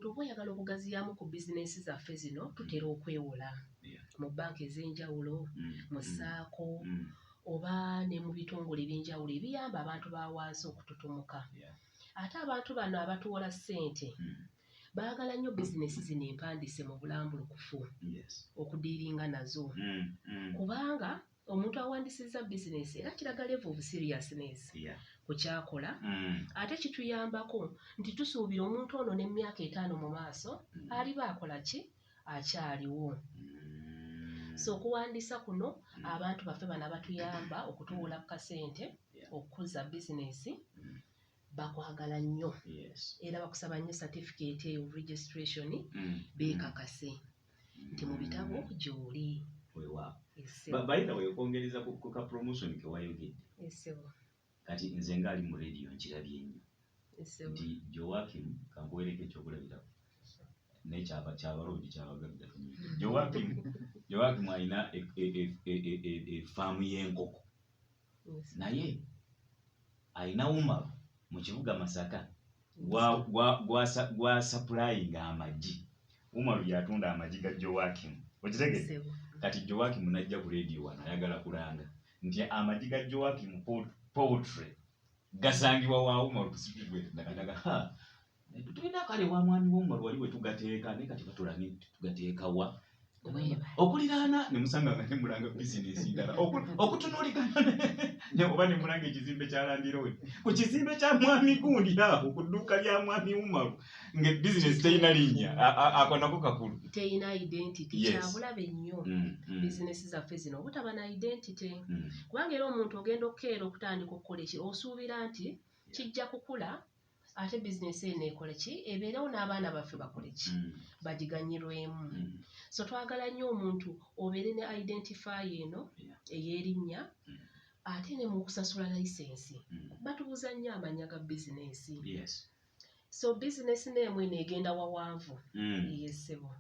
omuntu oba oyagala okugaziyamu ku bizinesi zaffe zino tutera okwewola mu banka ez'enjawulo mu ssaako oba ne mu bitongole eby'enjawulo ebiyamba abantu ba wansi okututumuka ate abantu bano abatuwola ssente baagala nnyo bizinesi zino empandiise mu bulambulukufu okudiiringa nazo kubanga omuntu awandiisizza bizinesi era kiraga level of seriousness ku kyakola ate kituyambako nti tusuubira omuntu ono n'emyaka 5 mu maaso aliba akola ki akyaliwo so okuwandiisa kuno abantu baffe bano batuyamba okutuwola ku kasente okukuza bizinesi bakwagala nnyo era bakusaba nnyo certificate of registration beekakase nti mu bitabo gy'oli bayita weekongereza ku ka promotion ke wayogedde kati nze ngaali mu radio nkirabye nnyo nti Joakim kankuweereko ekyokulabirako n'ekyabaloogi kyabagabira Joakim alina efaamu y'enkoko naye alina Umaru mu kibuga Masaka gwa supplyinga amagi Umaru yatunda amagi ga Joakim okitegedde kati Joakim najja ku radio wano ayagala kulanga nti amagi ga Joakim poultry gasangibwa wa Umaru kusitibwe ndagadaga tulina kale wa mwami w'Umaru wali we tugateeka ne kati batulanga tugateeka wa okuliraana ne musanga nga temulanga bizinesi ndala okutunuulikana ne oba ne mulanga ekizimbe kya landirowe ku kizimbe kya mwami gundi awo ku dduuka lya mwami Umaru nga bizinesi teyina linnya ako nako kakulu teyina identity kyabulabe nnyo bizinesi zaffe zino obutaba na identity kubanga era omuntu ogenda okukeera okutandika okukola eki osuubira nti kijja kukula ate bizinesi eno ekola ki ebeerewo n'abaana baffe bakole ki bagiganyirwemu so twagala nnyo omuntu obeere ne identify eno ey'erinnya ate ne mu kusasula layisensi batubuuza nnyo amannya ga bizinesi so bizinesi n'emu eno egenda wawanvu yessebo